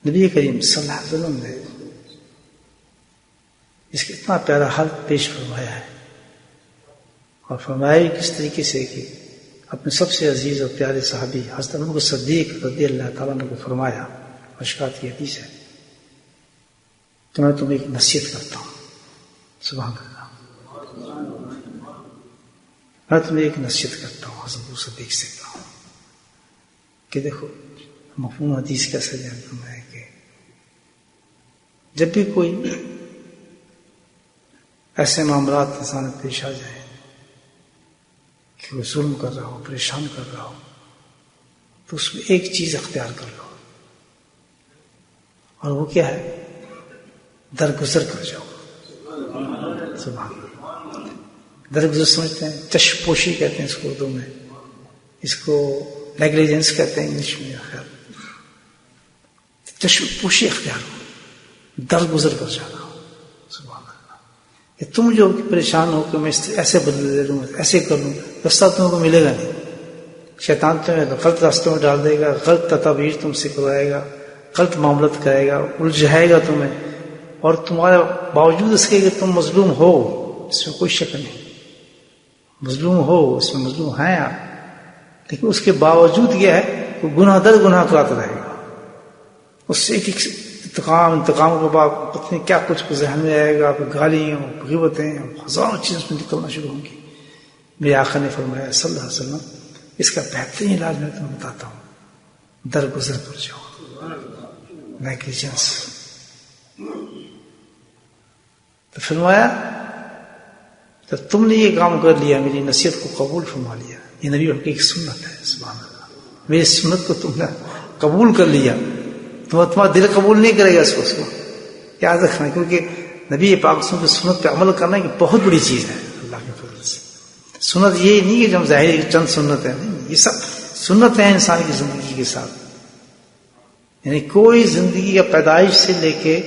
نبی کریم صلی اللہ علیہ وسلم نے اس کا اتنا پیارا حل پیش فرمایا ہے، اور فرمایا کس طریقے سے کہ اپنے سب سے عزیز اور پیارے صحابی حضرت ابو بکر صدیق رضی اللہ تعالیٰ عنہ کو فرمایا، مشکات کی حدیث ہے، تو میں تمہیں ایک نصیحت کرتا ہوں، سبحان اللہ، میں تمہیں ایک نصیحت کرتا ہوں حضرت ابو صدیق سے کہا کہ دیکھو مفہوم حدیث کیسے جانتا ہے کہ جب بھی کوئی ایسے معاملات انسان پیش آ جائیں کہ وہ ظلم کر رہا ہو، پریشان کر رہا ہو، تو اس میں ایک چیز اختیار کر لو، اور وہ کیا ہے؟ درگزر کر جاؤ۔ سبحان اللہ، درگزر سمجھتے ہیں، چشم پوشی کہتے ہیں اس کو اردو میں، اس کو نیگلیجنس کہتے ہیں انگلش میں، خیر چشم پوشی اختیار ہو، درگزر کر جانا۔ سبحان اللہ، کہ تم جو پریشان ہو کہ میں ایسے بدل دے لوں، ایسے کر لوں، رستہ تم کو ملے گا نہیں، شیطان تمہیں غلط راستوں میں ڈال دے گا، غلط تدابیر تم سے کروائے گا، غلط معاملت کرے گا، الجھائے گا تمہیں، اور تمہارے باوجود اس کے کہ تم مظلوم ہو، اس میں کوئی شک نہیں، مظلوم ہو، اس میں مظلوم ہیں آپ، لیکن اس کے باوجود یہ ہے کہ گناہ در گناہ کراتا رہے گا، اس سے ایک انتقام کے بعد پتہ نہیں کیا کچھ ذہن میں آئے گا، گالیاں، غیبتیں، ہزاروں چیزیں اس میں نکلنا شروع ہوں گی۔ میرے آقا نے فرمایا صلی اللہ علیہ وسلم، اس کا بہترین علاج میں تمہیں بتاتا ہوں، درگزر کر جاؤ، نیگلیجنس۔ تو فرمایا تو تم نے یہ کام کر لیا، میری نصیحت کو قبول فرما لیا، یہ نبی کی ایک سنت ہے، سبحان اللہ، میری سنت کو تم نے قبول کر لیا، تمہارا دل قبول نہیں کرے گا اس کو یاد رکھنا، کیونکہ نبی پاک کی سنت پہ عمل کرنا ایک بہت بڑی چیز ہے اللہ کے فضل سے۔ سنت یہ نہیں کہ جو ہم ظاہری چند سنت ہیں، نہیں، یہ سب سنت ہیں انسان کی زندگی کے ساتھ، یعنی کوئی زندگی کا پیدائش سے لے کے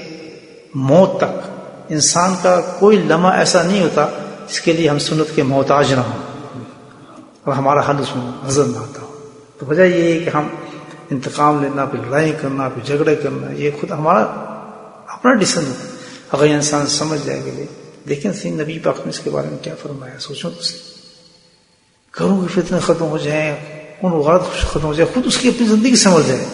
موت تک انسان کا کوئی لمحہ ایسا نہیں ہوتا جس کے لیے ہم سنت کے محتاج نہ ہوں اور ہمارا حل اس میں نظر نہ آتا ہو۔ تو وجہ یہ ہے کہ ہم انتقام لینا، پھر لڑائی کرنا، پھر جھگڑے کرنا، یہ خود ہمارا اپنا ڈیسیژن ہے۔ اگر یہ انسان سمجھ جائے گا، لیکن نبی پاک نے اس کے بارے میں کیا فرمایا، سوچو تو صحیح، گھروں کے فتنے ختم ہو جائیں، ان غلط ختم ہو جائے، خود اس کی اپنی زندگی سنبھل جائے،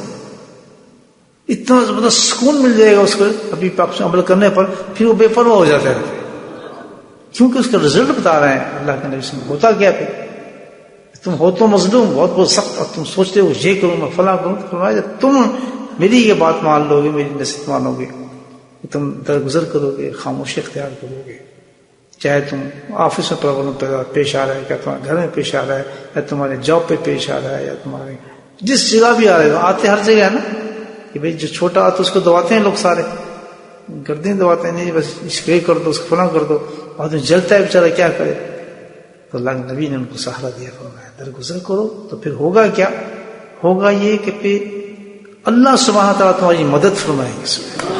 اتنا زبردست سکون مل جائے گا اس کو نبی پاک سے عمل کرنے پر، پھر وہ بے پرواہ ہو جاتا ہے، کیونکہ اس کا رزلٹ بتا رہے ہیں اللہ کے نبی سے۔ ہوتا کیا پھر تم ہو تو مظلوم، بہت بہت سخت، اور تم سوچتے ہو یہ کروں میں فلاں کروں، تو فرمایا تم میری یہ بات مان لو گے، میری نصیحت مانو گے، تم درگزر کرو گے، خاموشی اختیار کرو گے، چاہے تم آفس میں پرابلم پیش آ رہا ہے، کیا تمہارے گھر میں پیش آ رہا ہے، یا تمہارے جاب پہ پیش آ رہا ہے، یا تمہارے جس جگہ بھی آ رہے ہو، آتے ہر جگہ ہے نا، کہ بھئی جو چھوٹا آتا اس کو دباتے ہیں لوگ، سارے گردیں دباتے ہیں، نہیں بس اس کو یہ کر دو، اس کو فلاں کر دو، اور جلتا ہے بیچارہ کیا کرے، تو اللہ کے نبی نے ان کو سہارا دیا، فرمایا درگزر کرو، تو پھر ہوگا کیا؟ ہوگا یہ کہ پھر اللہ سبحانہ تعالیٰ تمہاری مدد فرمائیں گے۔